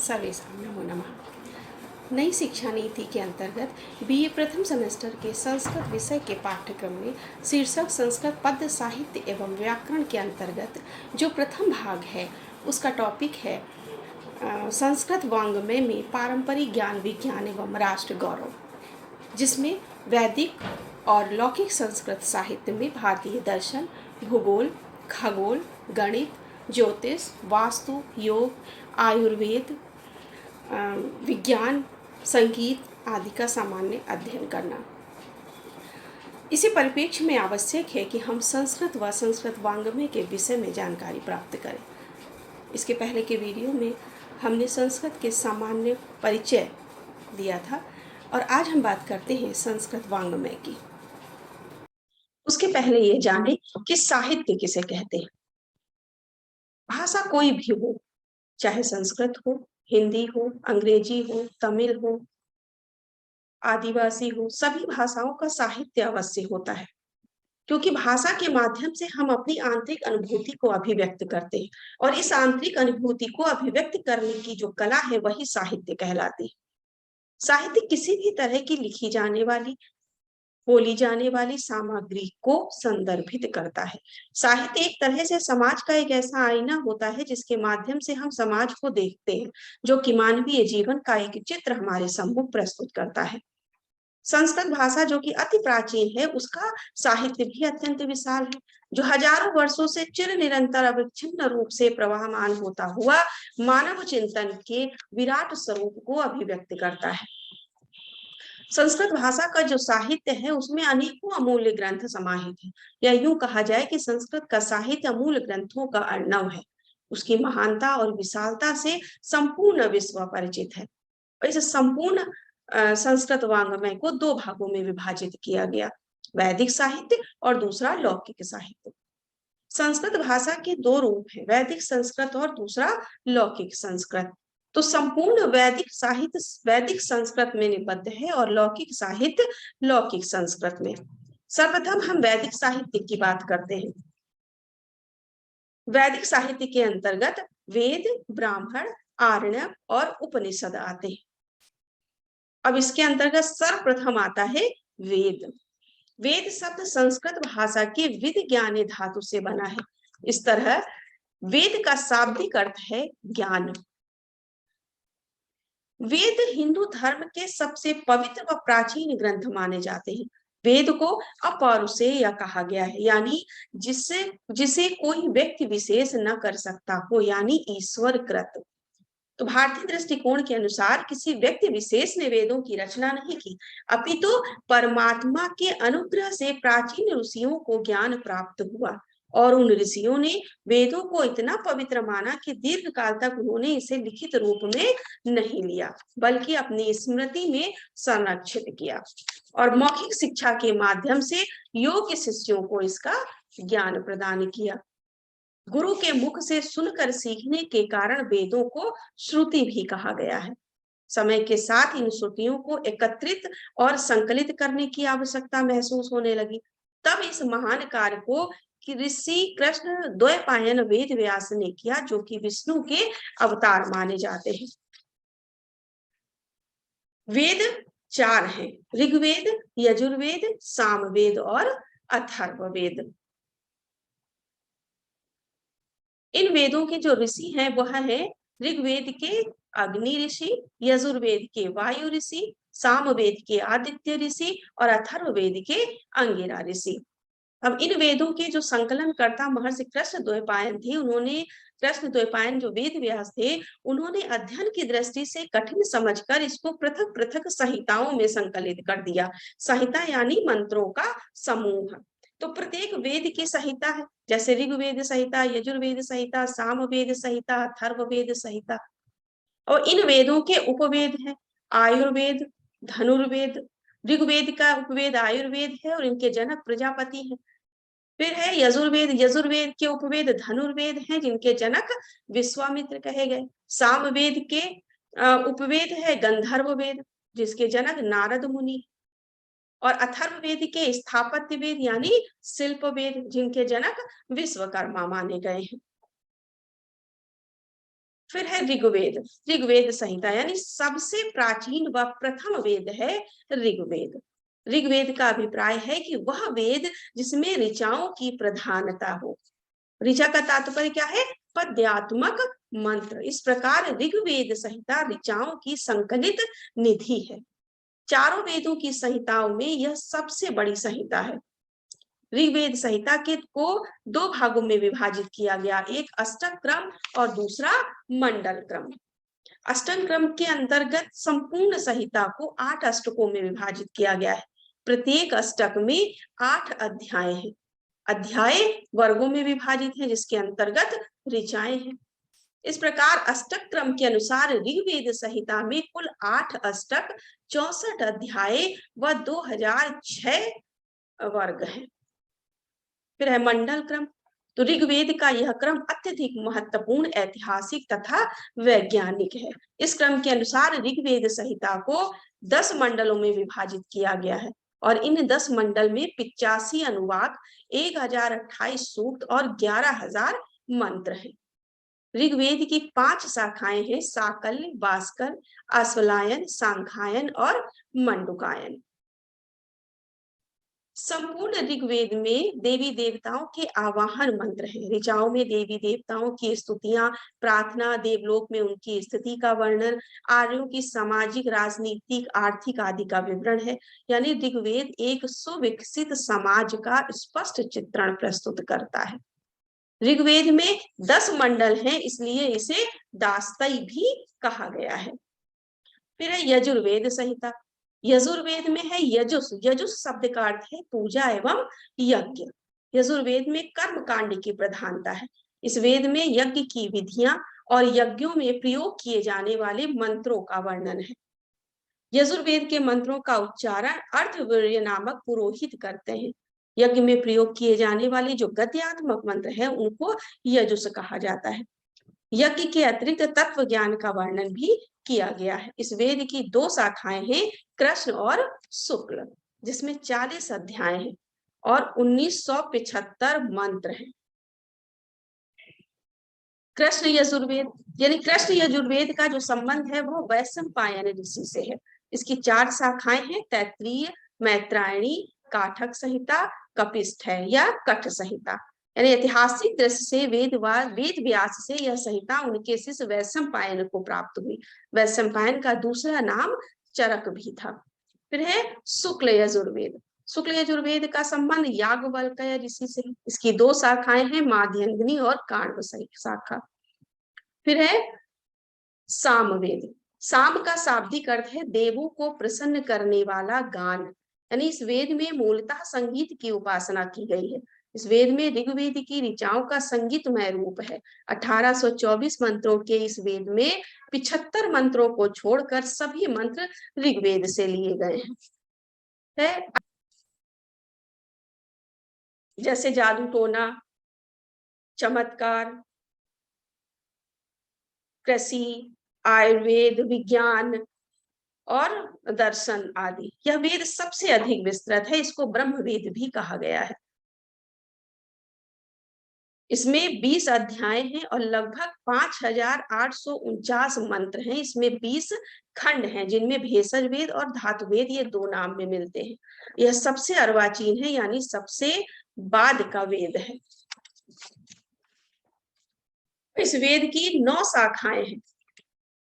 सर्वेषां नमो नमः। नई शिक्षा नीति के अंतर्गत बीए प्रथम सेमेस्टर के संस्कृत विषय के पाठ्यक्रम में शीर्षक संस्कृत पद्य साहित्य एवं व्याकरण के अंतर्गत जो प्रथम भाग है उसका टॉपिक है संस्कृत वाङ्मय में पारंपरिक ज्ञान विज्ञान एवं राष्ट्र गौरव, जिसमें वैदिक और लौकिक संस्कृत साहित्य में भारतीय दर्शन, भूगोल, खगोल, गणित, ज्योतिष, वास्तु, योग, आयुर्वेद, विज्ञान, संगीत आदि का सामान्य अध्ययन करना। इसी परिप्रेक्ष्य में आवश्यक है कि हम संस्कृत व संस्कृत वाङ्मय के विषय में जानकारी प्राप्त करें। इसके पहले के वीडियो में हमने संस्कृत के सामान्य परिचय दिया था और आज हम बात करते हैं संस्कृत वाङ्मय की। उसके पहले ये जानें कि साहित्य किसे कहते हैं। भाषा कोई भी हो, चाहे संस्कृत हो, हिंदी हो, अंग्रेजी हो, तमिल हो, आदिवासी हो, सभी भाषाओं का साहित्य अवश्य होता है, क्योंकि भाषा के माध्यम से हम अपनी आंतरिक अनुभूति को अभिव्यक्त करते हैं और इस आंतरिक अनुभूति को अभिव्यक्त करने की जो कला है वही साहित्य कहलाती है। साहित्य किसी भी तरह की लिखी जाने वाली, बोली जाने वाली सामग्री को संदर्भित करता है। साहित्य एक तरह से समाज का एक ऐसा आईना होता है जिसके माध्यम से हम समाज को देखते हैं, जो कि मानवीय जीवन का एक चित्र हमारे सम्मुख प्रस्तुत करता है। संस्कृत भाषा जो कि अति प्राचीन है, उसका साहित्य भी अत्यंत विशाल है, जो हजारों वर्षों से चिर निरंतर अविच्छिन्न रूप से प्रवाहमान होता हुआ मानव चिंतन के विराट स्वरूप को अभिव्यक्त करता है। संस्कृत भाषा का जो साहित्य है उसमें अनेकों अमूल्य ग्रंथ समाहित हैं। या यूं कहा जाए कि संस्कृत का साहित्य अमूल्य ग्रंथों का अर्णव है। उसकी महानता और विशालता से संपूर्ण विश्व परिचित है। और इस संपूर्ण संस्कृत वाङ्मय को दो भागों में विभाजित किया गया, वैदिक साहित्य और दूसरा लौकिक साहित्य। संस्कृत भाषा के दो रूप हैं, वैदिक संस्कृत और दूसरा लौकिक संस्कृत। तो संपूर्ण वैदिक साहित्य वैदिक संस्कृत में निबद्ध है और लौकिक साहित्य लौकिक संस्कृत में। सर्वप्रथम हम वैदिक साहित्य की बात करते हैं। वैदिक साहित्य के अंतर्गत वेद, ब्राह्मण, आरण्यक और उपनिषद आते हैं। अब इसके अंतर्गत सर्वप्रथम आता है वेद। वेद शब्द संस्कृत भाषा के विद ज्ञाने धातु से बना है। इस तरह वेद का शाब्दिक अर्थ है ज्ञान। वेद हिंदू धर्म के सबसे पवित्र व प्राचीन ग्रंथ माने जाते हैं। वेद को अपौरुषेय कहा गया है, यानी जिसे कोई व्यक्ति विशेष न कर सकता हो, यानी ईश्वर कृत। तो भारतीय दृष्टिकोण के अनुसार किसी व्यक्ति विशेष ने वेदों की रचना नहीं की, अपितु परमात्मा के अनुग्रह से प्राचीन ऋषियों को ज्ञान प्राप्त हुआ और उन ऋषियों ने वेदों को इतना पवित्र माना कि दीर्घ काल तक उन्होंने इसे लिखित रूप में नहीं लिया, बल्कि अपनी स्मृति में संरक्षित किया और मौखिक शिक्षा के माध्यम से योग्य शिष्यों को इसका ज्ञान प्रदान किया। गुरु के मुख से सुनकर सीखने के कारण वेदों को श्रुति भी कहा गया है। समय के साथ इन श्रुतियों को एकत्रित और संकलित करने की आवश्यकता महसूस होने लगी। तब इस महान कार्य को ऋषि कृष्ण द्वैपायन वेद व्यास ने किया, जो कि विष्णु के अवतार माने जाते हैं। वेद चार हैं, ऋग्वेद, यजुर्वेद, सामवेद और अथर्ववेद। इन वेदों के जो ऋषि हैं वह है ऋग्वेद के अग्नि ऋषि, यजुर्वेद के वायु ऋषि, सामवेद के आदित्य ऋषि और अथर्ववेद के अंगिरा ऋषि। अब इन वेदों के जो संकलन करता महर्षि कृष्ण द्वैपायन थे, कृष्ण द्वैपायन जो वेद व्यास थे, उन्होंने अध्ययन की दृष्टि से कठिन समझकर इसको पृथक पृथक संहिताओं में संकलित कर दिया। संहिता यानी मंत्रों का समूह। तो प्रत्येक वेद की संहिता है, जैसे ऋग्वेद संहिता, यजुर्वेद संहिता, सामवेद संहिता, अथर्ववेद संहिता। और इन वेदों के उपवेद हैं आयुर्वेद, धनुर्वेद। ऋग्वेद का उपवेद आयुर्वेद है और इनके जनक प्रजापति हैं। फिर है यजुर्वेद, यजुर्वेद के उपवेद धनुर्वेद हैं, जिनके जनक विश्वामित्र कहे गए। सामवेद के उपवेद है गंधर्व वेद, जिसके जनक नारद मुनि। और अथर्ववेद के स्थापत्य वेद यानी शिल्प वेद, जिनके जनक विश्वकर्मा माने गए हैं। फिर है ऋग्वेद। ऋग्वेद संहिता यानी सबसे प्राचीन व प्रथम वेद है ऋग्वेद। ऋग्वेद का अभिप्राय है कि वह वेद जिसमें ऋचाओं की प्रधानता हो। ऋचा का तात्पर्य क्या है? पद्यात्मक मंत्र। इस प्रकार ऋग्वेद संहिता ऋचाओं की संकलित निधि है। चारों वेदों की संहिताओं में यह सबसे बड़ी संहिता है। ऋग्वेद संहिता के को दो भागों में विभाजित किया गया, एक अष्टक क्रम और दूसरा मंडल क्रम। अष्टक क्रम के अंतर्गत संपूर्ण संहिता को 8 अष्टकों में विभाजित किया गया है। प्रत्येक अष्टक में 8 अध्याय हैं। अध्याय वर्गों में विभाजित है जिसके अंतर्गत ऋचाएं हैं। इस प्रकार अष्टक क्रम के अनुसार ऋग्वेद संहिता में कुल 8 अष्टक, 64 अध्याय व 2006 वर्ग हैं। फिर है मंडल क्रम। तो ऋग्वेद का यह क्रम अत्यधिक महत्वपूर्ण, ऐतिहासिक तथा वैज्ञानिक है। इस क्रम के अनुसार ऋग्वेद संहिता को 10 मंडलों में विभाजित किया गया है और इन 10 मंडल में 85 अनुवाक, 1028 सूक्त और 11,000 मंत्र हैं। ऋग्वेद की 5 शाखाएं हैं, साकल्य, भास्कर, आश्वलायन, सांख्यायन और मंडूकायन। संपूर्ण ऋग्वेद में देवी देवताओं के आवाहन मंत्र हैं। ऋचाओं में देवी देवताओं की स्तुतियां, प्रार्थना, देवलोक में उनकी स्थिति का वर्णन, आर्यों की सामाजिक, राजनीतिक, आर्थिक आदि का विवरण है। यानी ऋग्वेद एक सुविकसित समाज का स्पष्ट चित्रण प्रस्तुत करता है। ऋग्वेद में 10 मंडल हैं, इसलिए इसे दास्तई भी कहा गया है। फिर है यजुर्वेद संहिता। यजुर्वेद में है यजुस। यजुस शब्द का अर्थ है पूजा एवं यज्ञ। यजुर्वेद में कर्म कांड की प्रधानता है। इस वेद में यज्ञ की विधियां और यज्ञों में प्रयोग किए जाने वाले मंत्रों का वर्णन है। यजुर्वेद के मंत्रों का उच्चारण अर्थवीर्य नामक पुरोहित करते हैं। यज्ञ में प्रयोग किए जाने वाले जो गद्यात्मक मंत्र हैं उनको यजुस कहा जाता है। यज्ञ के अतिरिक्त तत्व ज्ञान का वर्णन भी किया गया है। इस वेद की 2 शाखाएं हैं, कृष्ण और शुक्ल, जिसमें 40 अध्याय हैं और 1975 मंत्र हैं। कृष्ण यजुर्वेद यानी कृष्ण यजुर्वेद का जो संबंध है वो वैशंपायन ऋषि से है। इसकी 4 शाखाएं हैं, तैत्तिरीय, मैत्रायणी, काठक संहिता, कपिस्थ है या कठ संहिता। यानी ऐतिहासिक दृष्टि से वेद व्यास से यह संहिता उनके शिष्य वैशंपायन को प्राप्त हुई। वैशंपायन का दूसरा नाम चरक भी था। फिर है शुक्ल यजुर्वेद। शुक्ल यजुर्वेद का संबंध याज्ञवल्क्य ऋषि से। इसकी 2 शाखाएं हैं, माध्यंगिनी और काण्व शाखा। फिर है सामवेद। साम का शाब्दिक अर्थ है देवों को प्रसन्न करने वाला गान। यानी इस वेद में मूलतः संगीत की उपासना की गई है। इस वेद में ऋग्वेद की ऋचाओं का संगीतमय रूप है। 1824 मंत्रों के इस वेद में 75 मंत्रों को छोड़कर सभी मंत्र ऋग्वेद से लिए गए हैं। जैसे जादू टोना, चमत्कार, कृषि, आयुर्वेद, विज्ञान और दर्शन आदि। यह वेद सबसे अधिक विस्तृत है। इसको ब्रह्म वेद भी कहा गया है। इसमें 20 अध्याय हैं और लगभग 5849 मंत्र हैं। इसमें 20 खंड हैं जिनमें भेषज वेद और धातु वेद ये 2 नाम में मिलते हैं। यह सबसे अर्वाचीन है यानी सबसे बाद का वेद है। इस वेद की 9 शाखाएं हैं।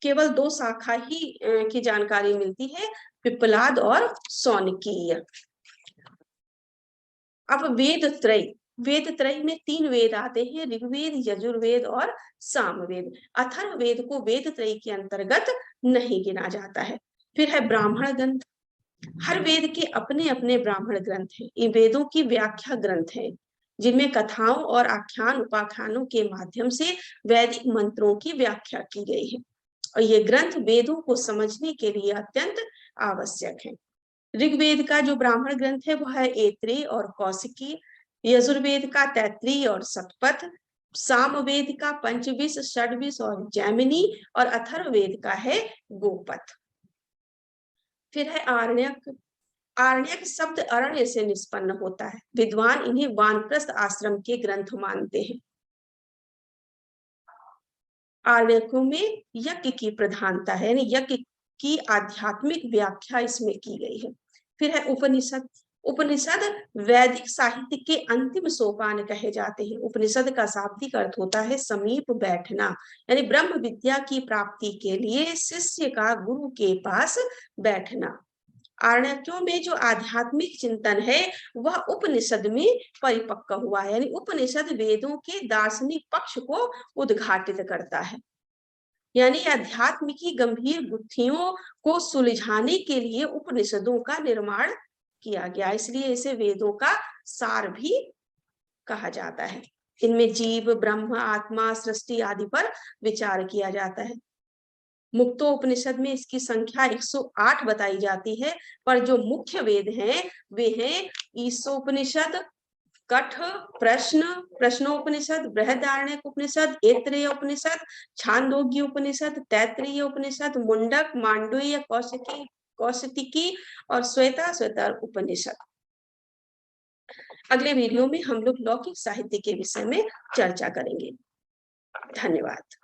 केवल 2 शाखा ही की जानकारी मिलती है, पिप्पलाद और सौनकीय। अब वेद त्रय में 3 वेद आते हैं, ऋग्वेद, यजुर्वेद और सामवेद। अथर्ववेद को वेद त्रय के अंतर्गत नहीं गिना जाता है। फिर है ब्राह्मण ग्रंथ। हर वेद के अपने अपने ब्राह्मण ग्रंथ हैं। इन वेदों की व्याख्या ग्रंथ है जिनमें कथाओं और आख्यान उपाख्यानों के माध्यम से वैदिक मंत्रों की व्याख्या की गई है और ये ग्रंथ वेदों को समझने के लिए अत्यंत आवश्यक है। ऋग्वेद का जो ब्राह्मण ग्रंथ है वह है ऐत्रेय और कौशिकी, यजुर्वेद का तैत्तिरीय और शतपथ, सामवेद का पंचविश, षड्विश और जैमिनी और अथर्ववेद का है गोपथ। फिर है आरण्यक। आरण्यक शब्द अरण्य से निष्पन्न होता है। विद्वान इन्हें वानप्रस्थ आश्रम के ग्रंथ मानते हैं। आर्णकों में यज्ञ की प्रधानता है, यानी यज्ञ की आध्यात्मिक व्याख्या इसमें की गई है। फिर है उपनिषद। उपनिषद वैदिक साहित्य के अंतिम सोपान कहे जाते हैं। उपनिषद का शाब्दिक अर्थ होता है समीप बैठना, यानी ब्रह्म विद्या की प्राप्ति के लिए शिष्य का गुरु के पास बैठना। आर्णकों में जो आध्यात्मिक चिंतन है वह उपनिषद में परिपक्व हुआ है, यानी उपनिषद वेदों के दार्शनिक पक्ष को उद्घाटित करता है। यानी अध्यात्म की गंभीर गुत्थियों को सुलझाने के लिए उपनिषदों का निर्माण किया गया, इसलिए इसे वेदों का सार भी कहा जाता है। इनमें जीव, ब्रह्म, आत्मा, सृष्टि आदि पर विचार किया जाता है। मुक्तोपनिषद में इसकी संख्या 108 बताई जाती है, पर जो मुख्य वेद हैं वे हैं ईशोपनिषद, कठ, प्रश्नोपनिषद, बृहदारण्यक उपनिषद, ऐतरेय उपनिषद, छांदोग्य उपनिषद, तैत्तिरीय उपनिषद, मुंडक, मांडुक्य, कौशिकी और श्वेताश्वतर उपनिषद। अगले वीडियो में हम लोग लौकिक साहित्य के विषय में चर्चा करेंगे। धन्यवाद।